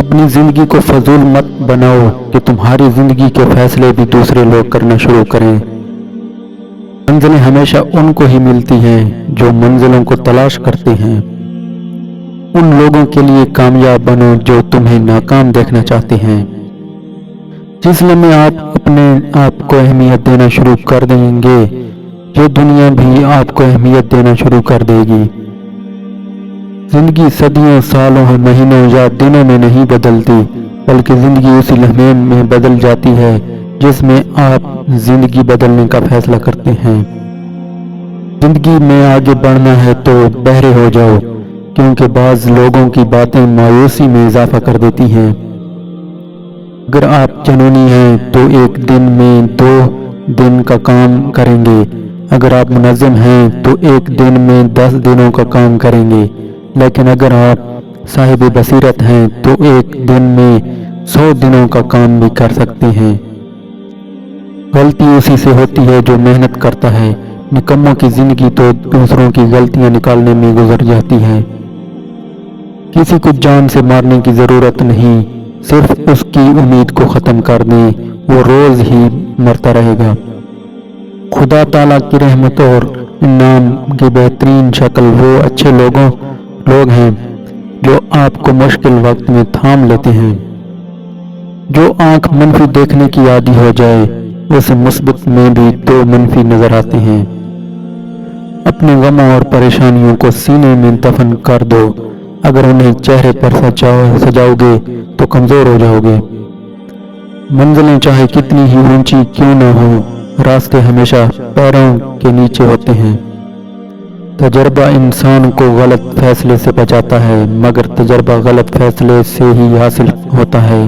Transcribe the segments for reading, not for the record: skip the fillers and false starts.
اپنی زندگی کو فضول مت بناؤ کہ تمہاری زندگی کے فیصلے بھی دوسرے لوگ کرنا شروع کریں۔ منزلیں ہمیشہ ان کو ہی ملتی ہیں جو منزلوں کو تلاش کرتے ہیں۔ ان لوگوں کے لیے کامیاب بنو جو تمہیں ناکام دیکھنا چاہتے ہیں۔ جس لمحے آپ اپنے آپ کو اہمیت دینا شروع کر دیں گے، یہ دنیا بھی آپ کو اہمیت دینا شروع کر دے گی۔ زندگی صدیوں، سالوں، مہینوں یا دنوں میں نہیں بدلتی، بلکہ زندگی اسی لمحے میں بدل جاتی ہے جس میں آپ زندگی بدلنے کا فیصلہ کرتے ہیں۔ زندگی میں آگے بڑھنا ہے تو بہرے ہو جاؤ، کیونکہ بعض لوگوں کی باتیں مایوسی میں اضافہ کر دیتی ہیں۔ اگر آپ جنونی ہیں تو ایک دن میں 2 دن کا کام کریں گے، اگر آپ منظم ہیں تو ایک دن میں 10 دنوں کا کام کریں گے، لیکن اگر آپ صاحب بصیرت ہیں تو ایک دن میں 100 دنوں کا کام بھی کر سکتے ہیں۔ غلطی اسی سے ہوتی ہے جو محنت کرتا ہے، نکموں کی زندگی تو دوسروں کی غلطیاں نکالنے میں گزر جاتی ہے۔ کسی کو جان سے مارنے کی ضرورت نہیں، صرف اس کی امید کو ختم کر دیں، وہ روز ہی مرتا رہے گا۔ خدا تعالیٰ کی رحمت اور انعام کی بہترین شکل وہ اچھے لوگ ہیں جو آپ کو مشکل وقت میں تھام لیتے ہیں۔ جو آنکھ منفی دیکھنے کی عادی ہو جائے، اسے مثبت میں بھی 2 منفی نظر آتے ہیں۔ اپنے غموں اور پریشانیوں کو سینے میں دفن کر دو، اگر انہیں چہرے پر سجاؤ گے تو کمزور ہو جاؤ گے۔ منزلیں چاہے کتنی ہی اونچی کیوں نہ ہوں، راستے ہمیشہ پیروں کے نیچے ہوتے ہیں۔ تجربہ انسان کو غلط فیصلے سے بچاتا ہے، مگر تجربہ غلط فیصلے سے ہی حاصل ہوتا ہے۔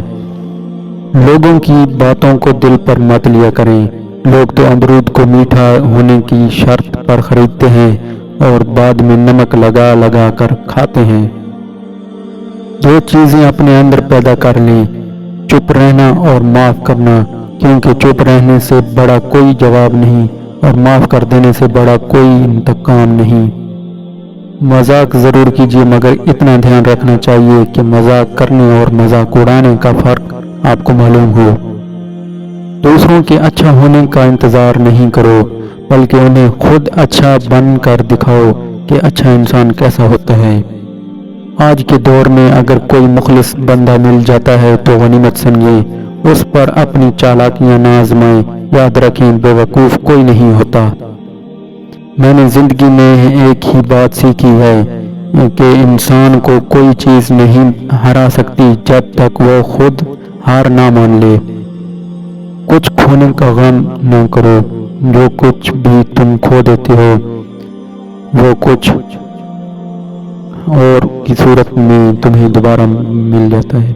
لوگوں کی باتوں کو دل پر مت لیا کریں، لوگ تو امرود کو میٹھا ہونے کی شرط پر خریدتے ہیں اور بعد میں نمک لگا لگا کر کھاتے ہیں۔ جو چیزیں اپنے اندر پیدا کر لیں، چپ رہنا اور معاف کرنا، کیونکہ چپ رہنے سے بڑا کوئی جواب نہیں اور معاف کر دینے سے بڑا کوئی انتقام نہیں۔ مذاق ضرور کیجیے، مگر اتنا دھیان رکھنا چاہیے کہ مذاق کرنے اور مذاق اڑانے کا فرق آپ کو معلوم ہو۔ دوسروں کے اچھا ہونے کا انتظار نہیں کرو، بلکہ انہیں خود اچھا بن کر دکھاؤ کہ اچھا انسان کیسا ہوتا ہے۔ آج کے دور میں اگر کوئی مخلص بندہ مل جاتا ہے تو غنیمت سمجھیں، اس پر اپنی چالاکیاں نہ آزمائیں۔ یاد رکھیں، بے وقوف کوئی نہیں ہوتا۔ میں نے زندگی میں ایک ہی بات سیکھی ہے کہ انسان کو کوئی چیز نہیں ہرا سکتی جب تک وہ خود ہار نہ مان لے۔ کچھ کھونے کا غم نہ کرو، جو کچھ بھی تم کھو دیتے ہو وہ کچھ اور کی صورت میں تمہیں دوبارہ مل جاتا ہے۔